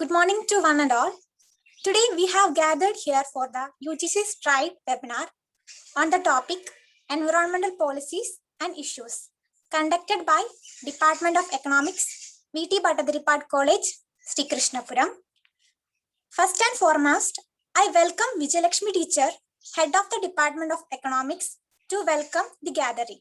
Good morning to one and all. Today we have gathered here for the UGC STRIDE webinar on the topic Environmental Policies and Issues, conducted by Department of Economics, S.V.T.B College, Sri Krishnapuram. First and foremost, I welcome Vijayalakshmi teacher, Head of the Department of Economics, to welcome the gathering.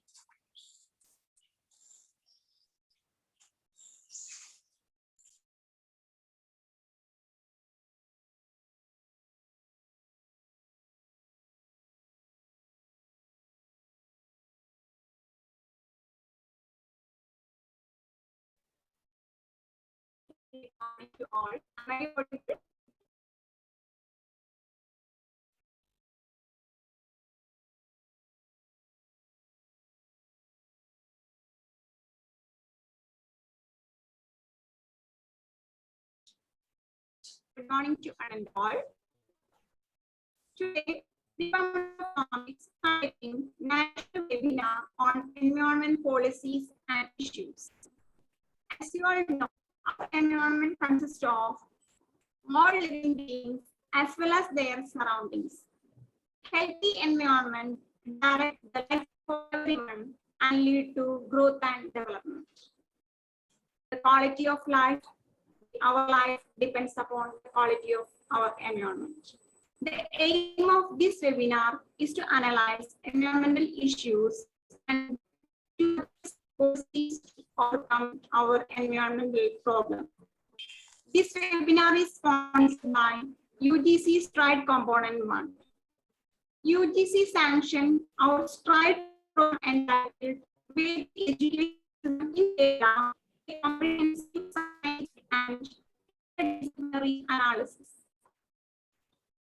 To all. Am I audible? Good morning to one and all. Today, the Department of Economics is conducting national webinar on environment policies and issues. As you all know, our environment consists of all living beings as well as their surroundings. Healthy environment directs the life of everyone and lead to growth and development. The quality of life, our life depends upon the quality of our environment. The aim of this webinar is to analyze environmental issues and to overcome our environmental problem. This webinar is sponsored by UGC STRIDE Component 1. UGC sanctioned our STRIDE program entitled with education in data, comprehensive science and disciplinary analysis.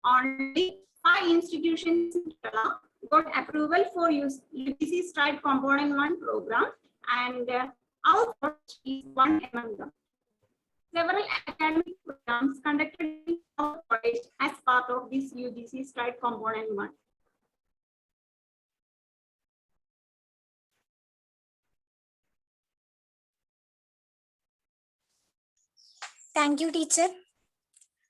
Only 5 institutions in Kerala got approval for UGC STRIDE Component 1 program, and our college is one among them. Several academic programs conducted in our college as part of this UGC STRIDE Component 1. Thank you, teacher.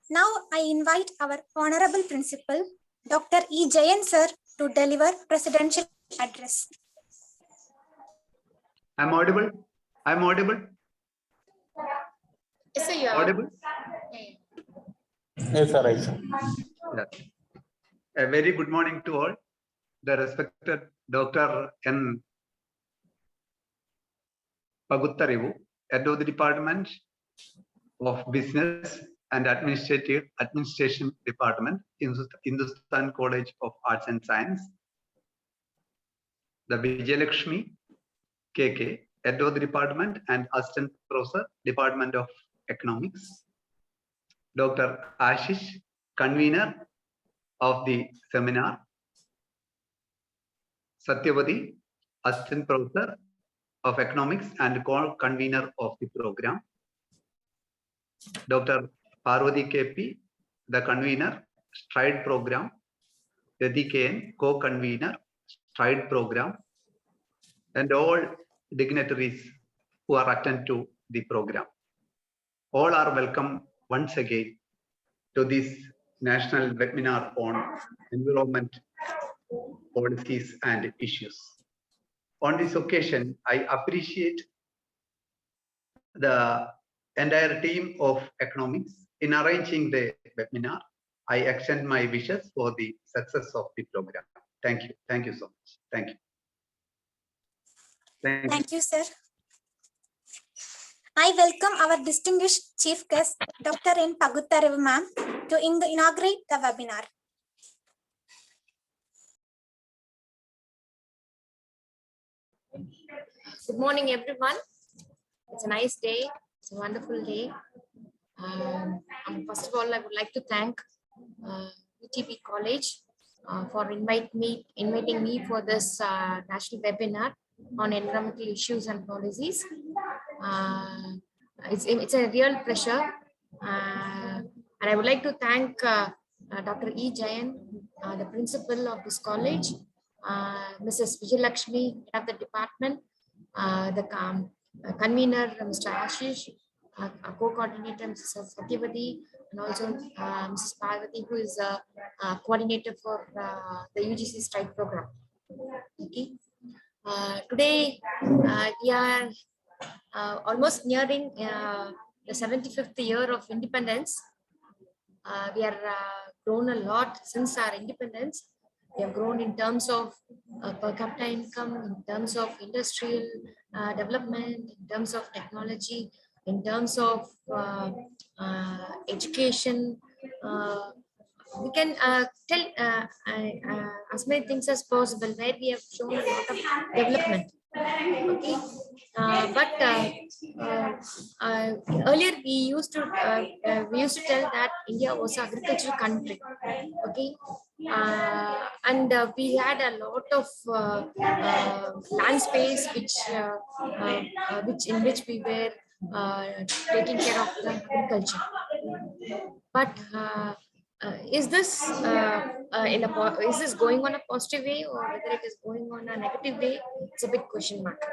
Now I invite our Honorable Principal, Dr. E. Jayan sir, to deliver Presidential Address. I'm audible. I'm audible. Yes, sir, you are audible. Yes, sir. Right, sir. Yeah. A very good morning to all. The respected Dr. N. Pakutharivu, Head of the Department of Business and Administration Department in Hindustan College of Arts and Science. The Vijayalakshmi K, Head of the Department and Assistant Professor, Department of Economics. Dr. Asish, Convener of the seminar. S.V.T.B, Assistant Professor of Economics and Co-Convener of the program. Dr. Parvathy K, the Convener, STRIDE Program. Parvathy K, Co-Convener, STRIDE Program. And all dignitaries who are attend to the program. All are welcome once again to this national webinar on environment policies and issues. On this occasion, I appreciate the entire team of economics in arranging the webinar. I extend my wishes for the success of the program. Thank you. Thank you so much. Thank you. Thank you, sir. I welcome our distinguished chief guest, Dr. N. Pakutharivu ma'am, to inaugurate the webinar. Good morning, everyone. It's a nice day. It's a wonderful day. First of all, I would like to thank S.V.T.B College for inviting me for this national webinar on environmental issues and policies. It's a real pleasure, and I would like to thank Dr. E. Jayan, the principal of this college, Mrs. Vijayalakshmi, head of the department, the convener, Mr. Asish, our co-coordinator, Mrs. S.V.T.B, and also Mrs. Parvathy, who is a coordinator for the UGC STRIDE program. Okay. Today, we are almost nearing the 75th year of independence. We are grown a lot since our independence. We have grown in terms of per capita income, in terms of industrial development, in terms of technology, in terms of education. We can tell as many things as possible where we have shown a lot of development. Okay, but earlier we used to tell that India was an agricultural country. Okay, and we had a lot of land space which in which we were taking care of the agriculture. But is this is this going on a positive way, or whether it is going on a negative way? It's a big question mark.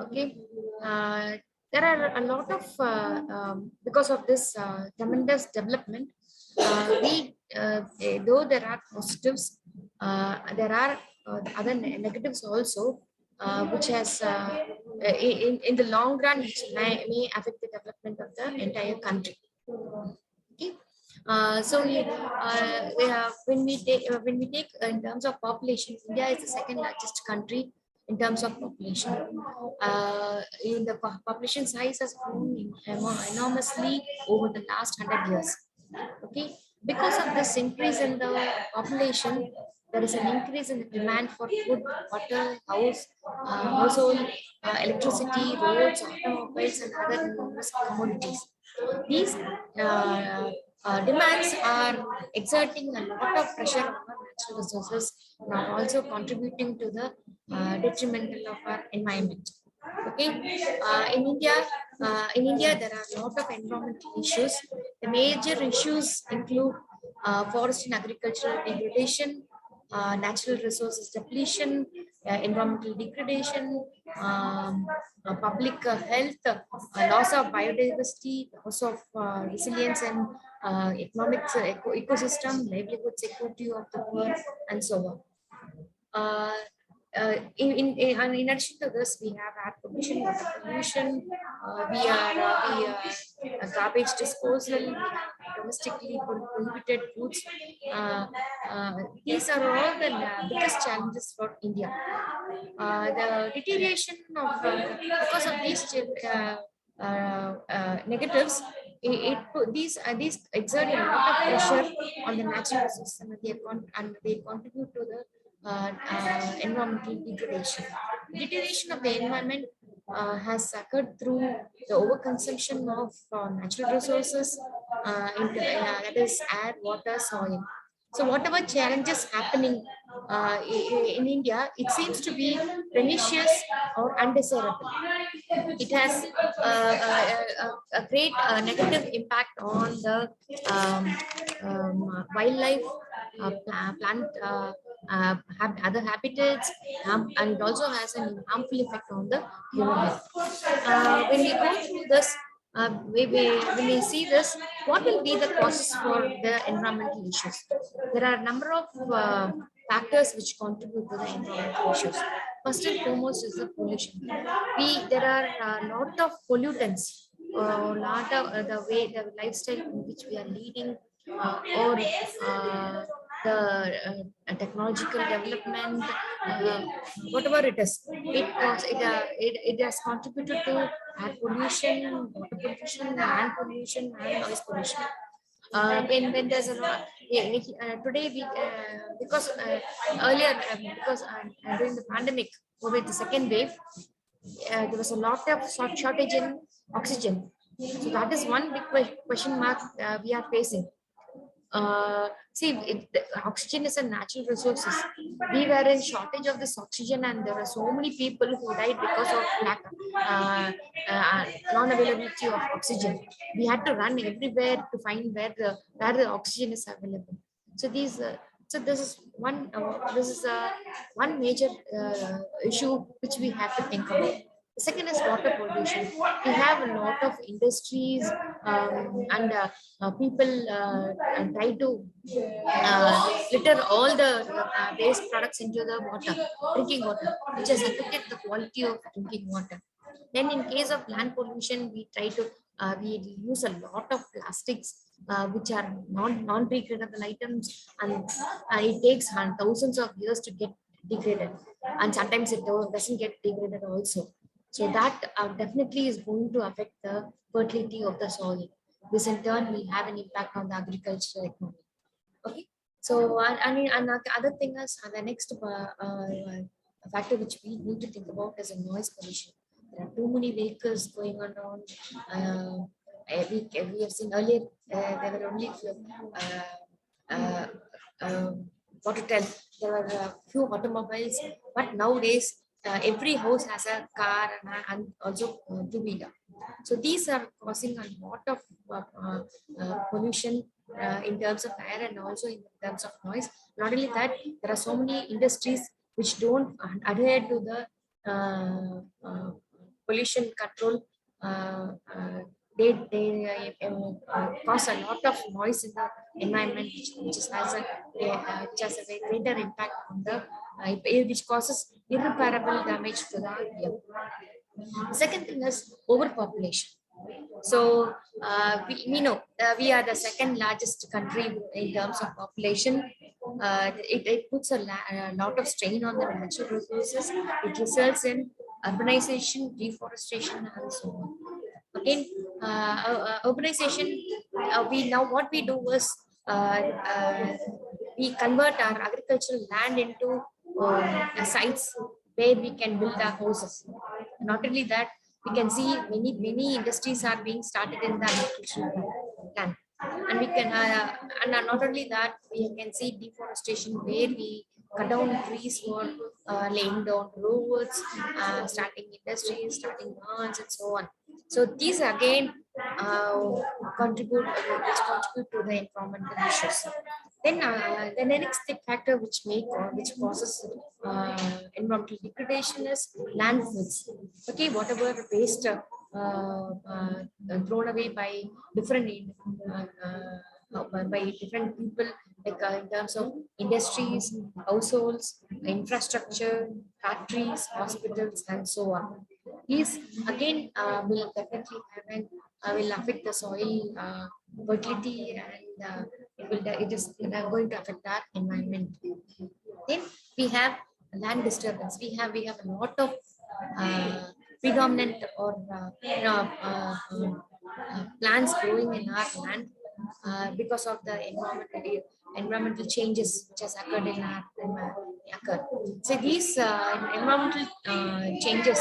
Okay, there are a lot of because of this tremendous development. Though there are positives, there are other negatives also, which has in the long run, which may affect the development of the entire country. Okay. When we take in terms of population, India is the second largest country in terms of population. In the population size has grown enormously over the last 100 years. Okay, because of this increase in the population, there is an increase in the demand for food, water, household, electricity, roads, automobiles, and other numerous commodities. These demands are exerting a lot of pressure on our natural resources and are also contributing to the detrimental of our environment. Okay, in India, there are a lot of environmental issues. The major issues include forest and agricultural degradation, natural resources depletion, environmental degradation, public health, loss of biodiversity, loss of resilience and economic ecosystem, livelihood security of the poor, and so on. In addition to this, we have air pollution, water pollution, garbage disposal, we have domestically prohibited foods. These are all the biggest challenges for India. The deterioration of because of these negatives, these exert a lot of pressure on the natural resources, and they contribute to the environmental degradation. Deterioration of the environment has occurred through the overconsumption of natural resources, that is air, water, soil. So whatever challenges happening in India, it seems to be pernicious or undesirable. It has a great negative impact on the wildlife, plant, other habitats, and it also has a harmful effect on the human health. When we go through this, when we see this, what will be the causes for the environmental issues? There are a number of factors which contribute to the environmental issues. First and foremost is the pollution. There are a lot of pollutants, lot of the lifestyle in which we are leading, or the technological development, whatever it is, it has contributed to air pollution, water pollution, land pollution, and noise pollution. When there's a lot, today we because earlier because during the pandemic, COVID, the second wave, there was a lot of shortage in oxygen. So that is one big question mark we are facing. Oxygen is a natural resources. We were in shortage of this oxygen, and there are so many people who died because of lack, non-availability of oxygen. We had to run everywhere to find where the oxygen is available. So this is one major issue which we have to think about. The second is water pollution. We have a lot of industries and people try to litter all the waste products into the water, drinking water, which has affected the quality of drinking water. Then in case of land pollution, we try to we use a lot of plastics which are non-degradable items, and it takes thousands of years to get degraded, and sometimes it doesn't get degraded also. So that definitely is going to affect the fertility of the soil. This in turn will have an impact on the agricultural economy. Okay. So and the other thing is the next factor which we need to think about is a noise pollution. There are too many vehicles going on around. We have seen earlier there were only uh, uh, what to tell, there were a few automobiles, but nowadays every house has a car and also two-wheeler. So these are causing a lot of pollution in terms of air and also in terms of noise. Not only that, there are so many industries which don't adhere to the pollution control. They cause a lot of noise in the environment, which has a very greater impact on the which causes irreparable damage to the earth. Second thing is overpopulation. So we know we are the second largest country in terms of population. It puts a lot of strain on the natural resources. It results in urbanization, deforestation, and so on. Again, urbanization. We now what we do is we convert our agricultural land into sites where we can build our houses. Not only that, we can see many industries are being started in the agricultural land, and we can and not only that, we can see deforestation where we cut down trees for laying down roads, starting industries, starting barns, and so on. So these again contribute to the environmental issues. Then the next big factor which causes environmental degradation is landfills. Okay, whatever waste thrown away by different by different people, like in terms of industries, households, infrastructure, factories, hospitals, and so on. These again will definitely have an will affect the soil fertility, and it is going to affect our environment. Then we have land disturbance. We have a lot of predominant or plants growing in our land because of the environmental changes which has occurred in our occurred. So these environmental changes,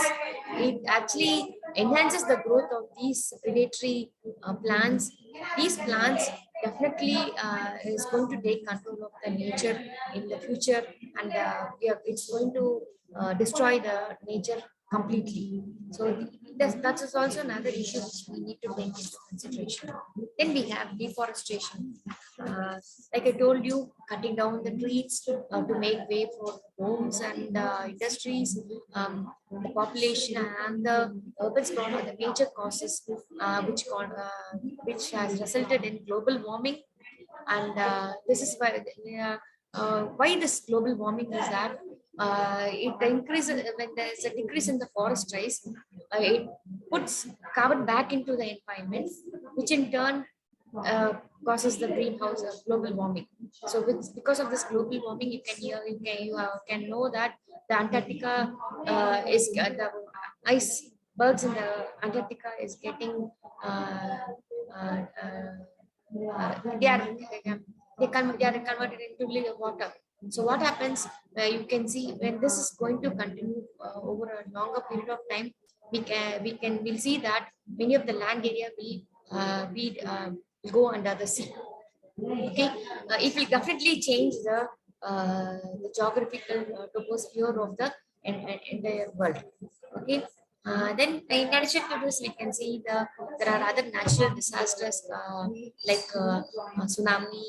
it actually enhances the growth of these predatory plants. These plants definitely is going to take control of the nature in the future, and it's going to destroy the nature completely. So that is also another issue which we need to take into consideration. Then we have deforestation. Like I told you, cutting down the trees to make way for homes and industries. The population and the urban sprawl are the major causes which has resulted in global warming. And this is why this global warming is that it increases when there is a decrease in the forest size. It puts carbon back into the environment, which in turn causes the greenhouse global warming. So because of this global warming, you can know that the Antarctica is the icebergs in the Antarctica is getting they are converted into liquid water. So what happens? You can see when this is going to continue over a longer period of time, we'll see that many of the land area will go under the sea. Okay, it will definitely change the geographical toposphere of the entire world. Okay. Then in addition to this, we can see there are other natural disasters like tsunami,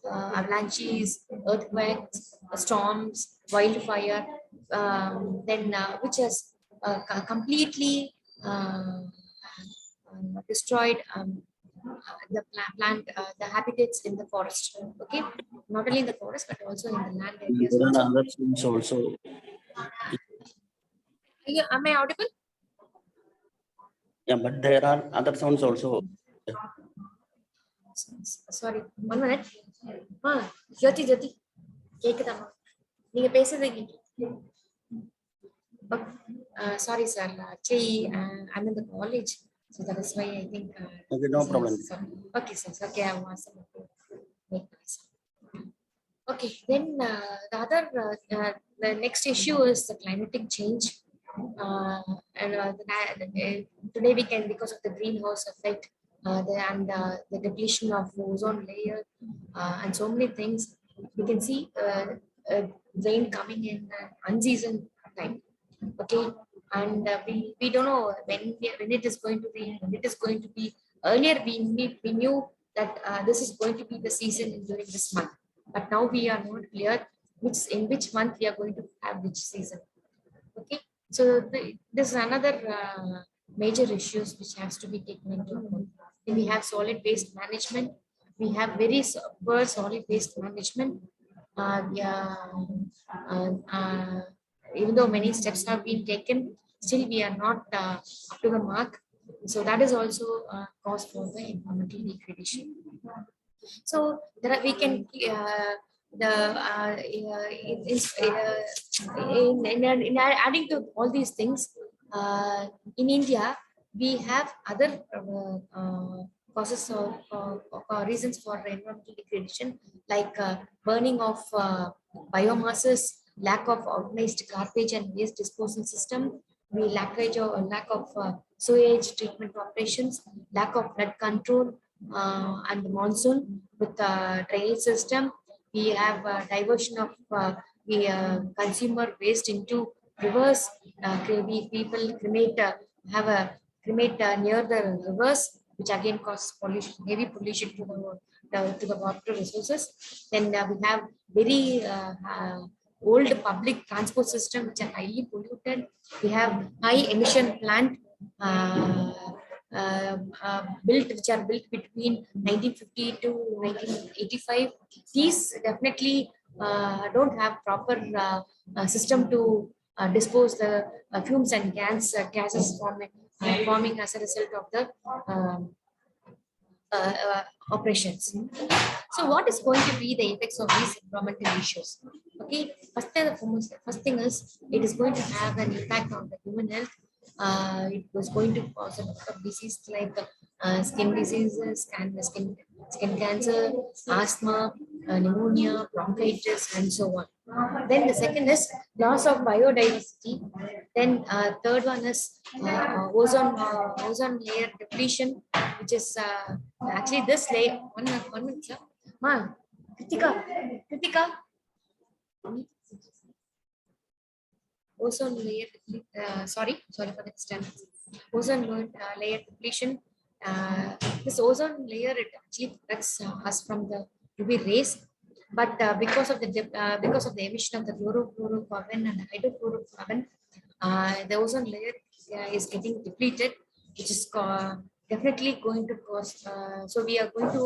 avalanches, earthquakes, storms, wildfire. Then which has completely destroyed the the habitats in the forest. Okay, not only in the forest but also in the land areas. There are other things also. Am I audible? Yeah, but there are other sounds also. Sorry, 1 minute. Jyoti, Jyoti, கேக்குதாமா நீங்க பேசுறது sorry sir, actually I'm in the college, so that is why I think Okay, no problem. okay sir, okay, I was make noise. Okay, then the other the next issue is the climatic change, and today we can, because of the greenhouse effect, the depletion of ozone layer, and so many things, we can see rain coming in unseason time. Okay, and we don't know when it is going to be, when it is going to be. Earlier we knew that this is going to be the season during this month, but now we are not clear in which month we are going to have which season. Okay, so this is another major issues which has to be taken into account. Then we have solid waste management. We have very poor solid waste management. Yeah, even though many steps have been taken, still we are not up to the mark. So that is also cause for the environmental degradation. So there are, we can the in adding to all these things, in India we have other causes or reasons for environmental degradation, like burning of biomasses, lack of organized garbage and waste disposal system, lack of sewage treatment operations, lack of flood control, and the monsoon with drainage system. We have diversion of the consumer waste into rivers. People cremate, have a cremate near the rivers, which again causes pollution, heavy pollution to the water resources. Then we have very old public transport system which are highly polluted. We have high emission plant which are built between 1950 to 1985. These definitely don't have proper system to dispose the fumes and gases forming as a result of the operations. So what is going to be the effects of these environmental issues? Okay, first thing is, it is going to have an impact on the human health. It was going to cause a lot of diseases like skin diseases and skin cancer, asthma, pneumonia, bronchitis, and so on. Then the second is loss of biodiversity. Then third one is ozone layer depletion, which is actually this layer. One minute, sir. Ma, Kritika. Ozone layer, sorry for the extent. Ozone layer depletion. This ozone layer, it actually protects us from the UV rays, but because of the emission of the chlorofluorocarbon and hydrofluorocarbon, the ozone layer is getting depleted, which is definitely going to cause. So we are going to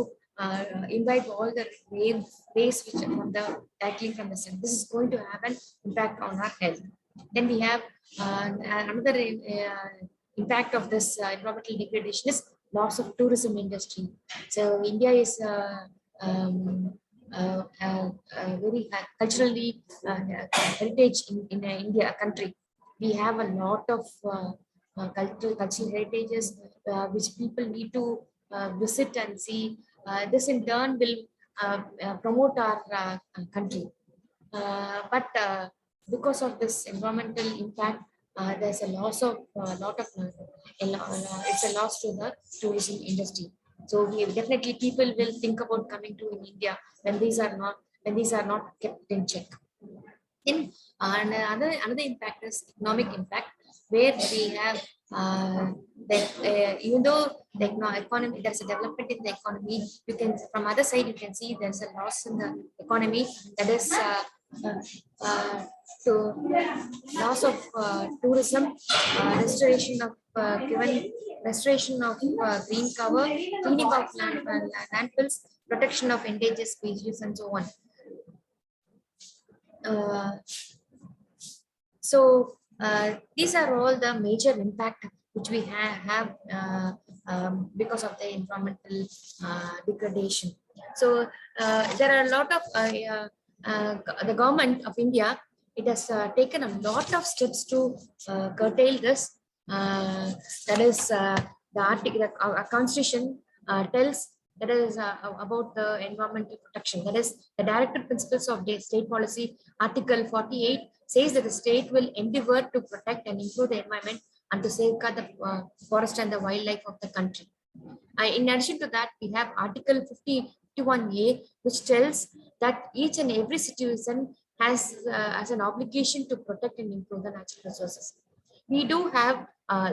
imbibe all the rays which are directly from the sun. This is going to have an impact on our health. Then we have another impact of this environmental degradation is loss of tourism industry. So India is very culturally heritage in India country. We have a lot of cultural heritages which people need to visit and see. This in turn will promote our country. But because of this environmental impact, there's a loss of it's a loss to the tourism industry. So we definitely, people will think about coming to in India when these are not kept in check. Then another impact is economic impact, where we have that even though the economy, there's a development in the economy, you can, from other side you can see there's a loss in the economy, that is to loss of tourism, restoration of green cover, cleaning of landfills, protection of endangered species, and so on. These are all the major impact which we have because of the environmental degradation. So there are a lot of the government of India. It has taken a lot of steps to curtail this. That is the article, our constitution tells that is about the environmental protection. That is the directive principles of the state policy. Article 48 says that the state will endeavor to protect and improve the environment and to safeguard the forest and the wildlife of the country. In addition to that, we have Article 51A, which tells that each and every citizen has an obligation to protect and improve the natural resources. We do have a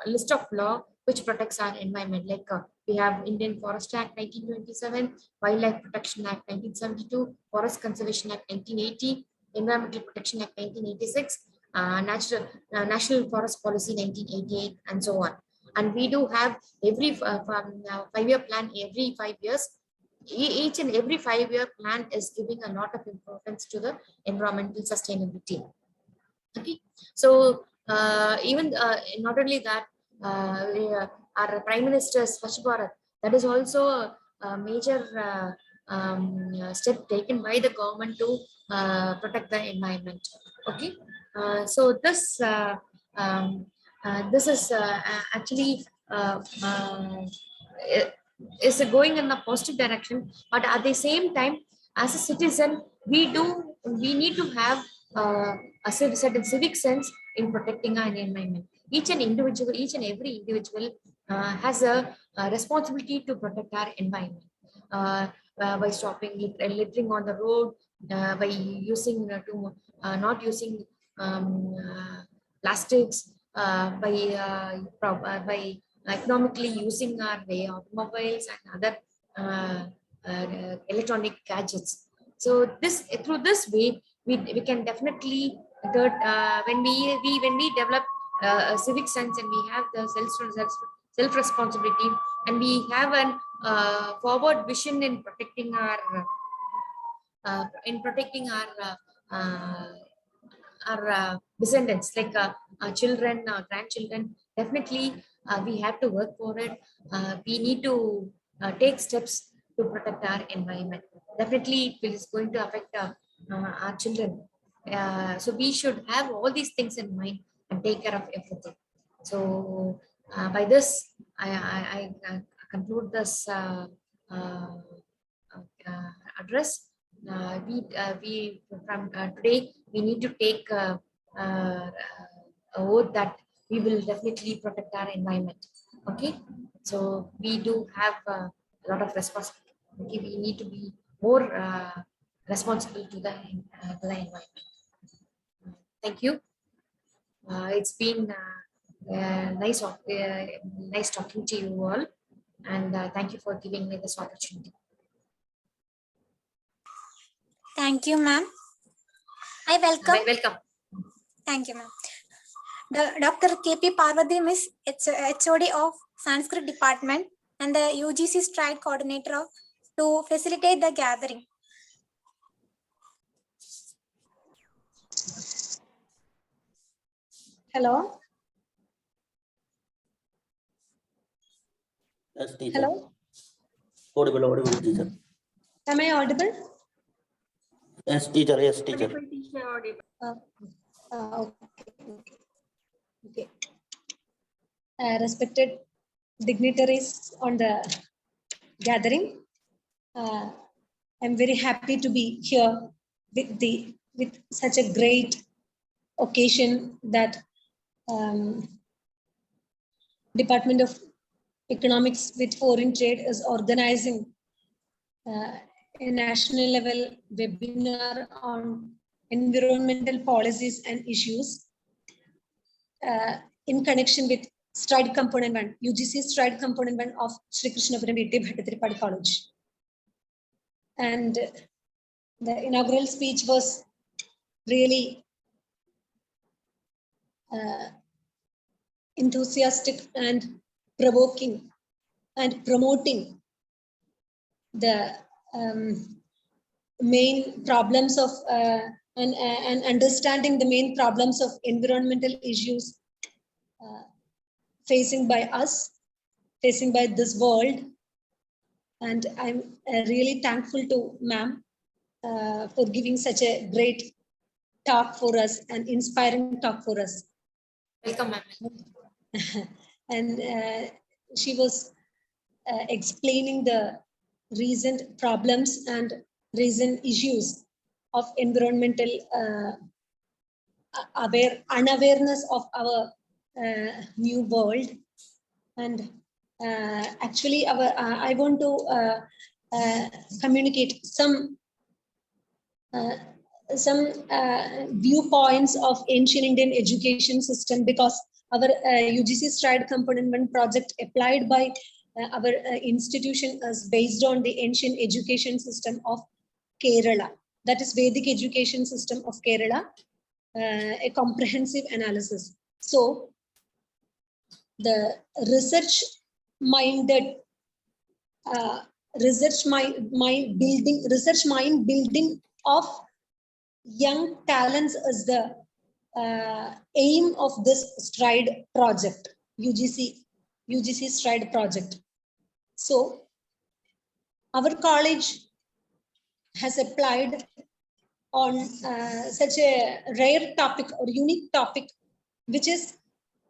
list of law which protects our environment. Like we have Indian Forest Act 1927, Wildlife Protection Act 1972, Forest Conservation Act 1980, Environmental Protection Act 1986, National Forest Policy 1988, and so on. And we do have every 5-year plan every 5 years. Each and every 5-year plan is giving a lot of importance to the environmental sustainability. Okay, so even not only that, our Prime Minister Swachh Bharat, that is also a major step taken by the government to protect the environment. Okay, so this is actually is going in a positive direction, but at the same time, as a citizen, we need to have a certain civic sense in protecting our environment. Each and every individual has a responsibility to protect our environment by stopping littering on the road, by using not using plastics, by economically using our automobiles and other electronic gadgets. So through this way, we can definitely when we develop a civic sense, and we have the self responsibility, and we have an forward vision in protecting our descendants, like our children, our grandchildren. Definitely we have to work for it. We need to take steps to protect our environment. Definitely it is going to affect our children. So we should have all these things in mind and take care of everything. So by this, I conclude this address. We from today, we need to take a oath that we will definitely protect our environment. Okay, so we do have a lot of responsibility. Okay, we need to be more responsible to the environment. Thank you. It's been nice talking to you all, and thank you for giving me this opportunity. Thank you, ma'am. I welcome. Welcome. Thank you, ma'am. Dr. K.P. Parvathy, Miss HOD of Sanskrit Department and the UGC STRIDE Coordinator to facilitate the gathering. Hello. Yes, teacher. Hello. Audible, teacher. Am I audible? Yes, teacher. Yes, teacher. Okay. Respected dignitaries on the gathering, I'm very happy to be here with such a great occasion that Department of Economics with Foreign Trade is organizing a national level webinar on environmental policies and issues in connection with STRIDE Component 1, UGC STRIDE Component 1 of Sri Krishnapuram V.T. Bhattathiripadi College. And The inaugural speech was really enthusiastic and provoking and promoting the main problems of and understanding the main problems of environmental issues facing by us, facing by this world. And I'm really thankful to ma'am for giving such a great talk for us and inspiring talk for us. Welcome, ma'am. And she was explaining the recent problems and recent issues of environmental unawareness of our new world. And actually I want to communicate some viewpoints of ancient Indian education system, because our UGC STRIDE Component 1 project applied by our institution is based on the ancient education system of Kerala, that is Vedic education system of Kerala, a comprehensive analysis. So the research minded research mind building of young talents is the aim of this STRIDE project, UGC STRIDE project. So our college has applied on such a rare topic or unique topic, which is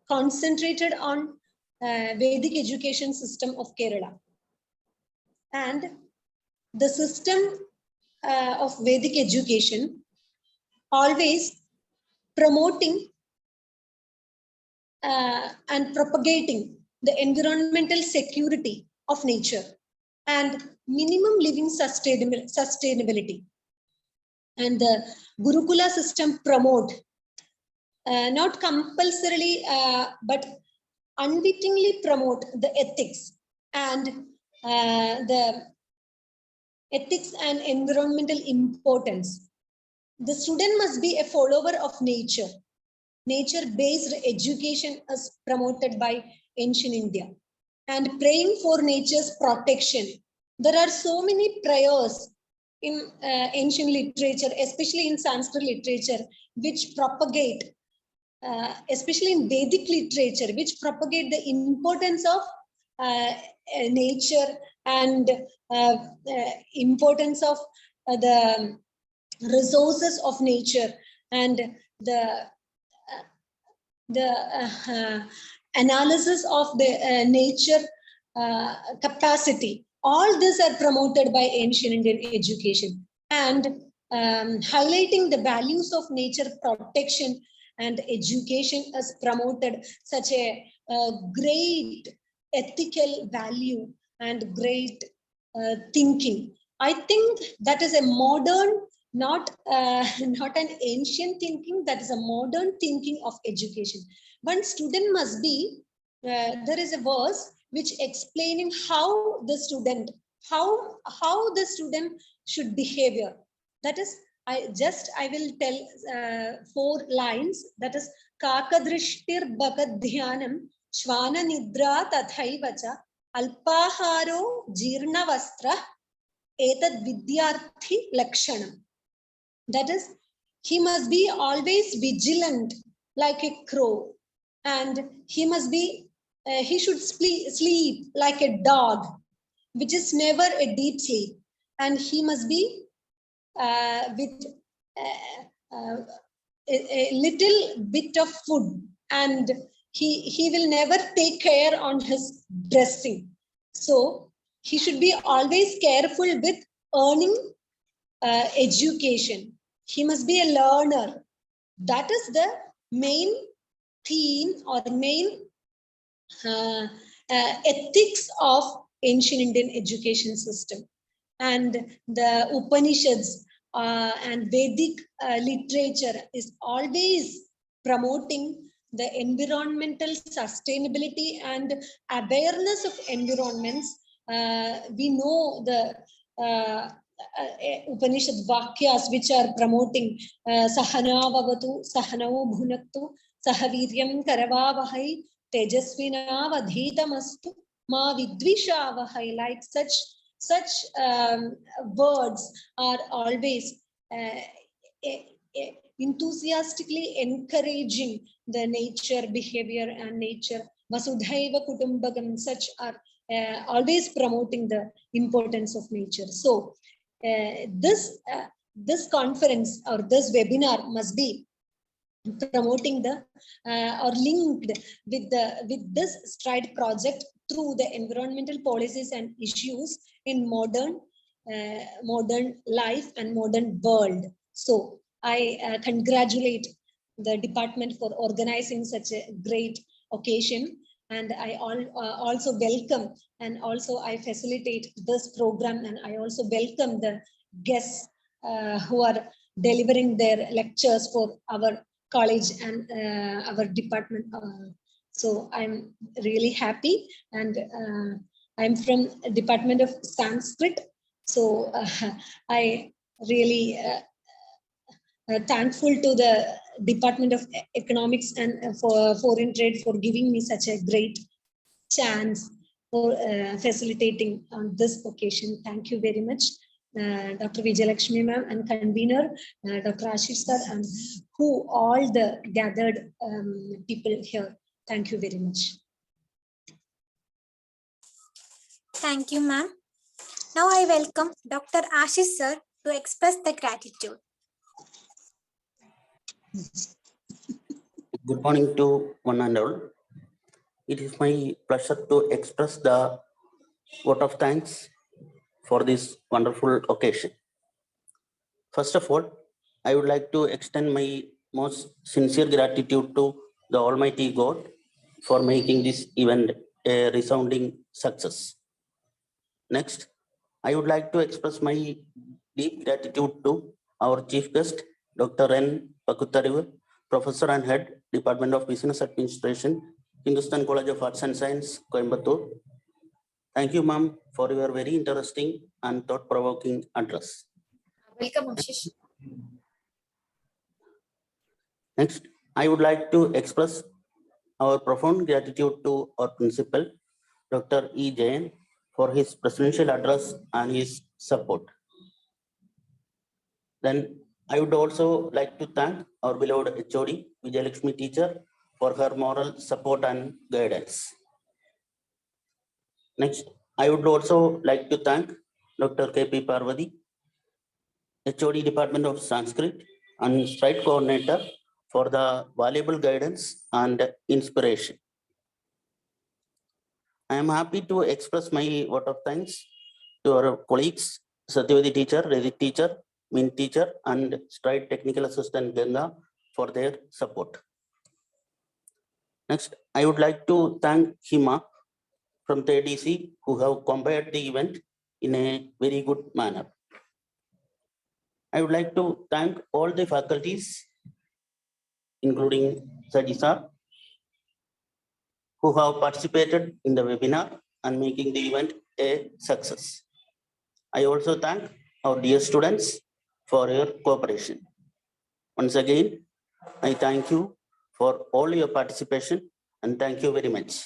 concentrated on Vedic education system of Kerala. And the system of Vedic education always promoting and propagating the environmental security of nature and minimum living sustainability. And the Gurukula system promote not compulsorily but unwittingly promote the ethics and the ethics and environmental importance. The student must be a follower of nature. Nature-based education is promoted by ancient India, and praying for nature's protection. There are so many prayers in ancient literature, especially in Sanskrit literature, which propagate, especially in Vedic literature, which propagate the importance of nature and importance of the resources of nature and the analysis of the nature capacity. All these are promoted by ancient Indian education, and highlighting the values of nature protection and education is promoted such a great ethical value and great thinking. I think that is a modern, not an ancient thinking, that is a modern thinking of education. One student must be, there is a verse which explaining how the student should behave. That is, I will tell 4 lines. That is, kakadrishtir bhagaddhyanam shvana nidra tathaivacha alpaharo jirna vastra etad vidyarthi lakshanam. That is, he must be always vigilant like a crow, and he must be, he should sleep like a dog, which is never a deep sleep, and he must be with a little bit of food, and he will never take care on his dressing. So he should be always careful with earning education. He must be a learner. That is the main theme or the main ethics of ancient Indian education system. And the Upanishads and Vedic literature is always promoting the environmental sustainability and awareness of environments. We know the Upanishad Vakyas which are promoting Sahana Vavatu, Sahanau Bhunaktu, Sahaviryam Karavavahai, Tejasvina Vadhitamastu, Ma Vidvishavahai, like such words are always enthusiastically encouraging the nature, behavior, and nature. Vasudhaiva Kutumbakam, such are always promoting the importance of nature. So this conference or this webinar must be promoting the or linked with this STRIDE project through the environmental policies and issues in modern life and modern world. So I congratulate the department for organizing such a great occasion, and I also welcome and also I facilitate this program, and I also welcome the guests who are delivering their lectures for our college and our department. So I'm really happy, and I'm from Department of Sanskrit. So I really thankful to the Department of Economics and for Foreign Trade for giving me such a great chance for facilitating on this occasion. Thank you very much. Dr. Vijayalakshmi ma'am and convener, Dr. Asish sir, and who all the gathered people here. Thank you very much. Thank you, ma'am. Now I welcome Dr. Asish sir to express the gratitude. Good morning to one and all. It is my pleasure to express the vote of thanks for this wonderful occasion. First of all, I would like to extend my most sincere gratitude to the Almighty God for making this event a resounding success. Next, I would like to express my deep gratitude to our chief guest, Dr. N. Pakutharivu, Professor and Head, Department of Business Administration, Hindustan College of Arts and Science, Coimbatore. Thank you, ma'am, for your very interesting and thought-provoking address. Welcome, Asish. Next, I would like to express our profound gratitude to our principal, Dr. E. Jain, for his presidential address and his support. Then I would also like to thank our beloved HOD, Vijayalakshmi teacher, for her moral support and guidance. Next, I would also like to thank Dr. K.P. Parvathy, HOD Department of Sanskrit and STRIDE Coordinator, for the valuable guidance and inspiration. I am happy to express my vote of thanks to our colleagues, Satyavati teacher, Redit teacher, Min teacher, and STRIDE Technical Assistant Ganga for their support. Next, I would like to thank Hima from the ADC who have compared the event in a very good manner. I would like to thank all the faculties, including Sajisa, who have participated in the webinar and making the event a success. I also thank our dear students for your cooperation. Once again, I thank you for all your participation and thank you very much.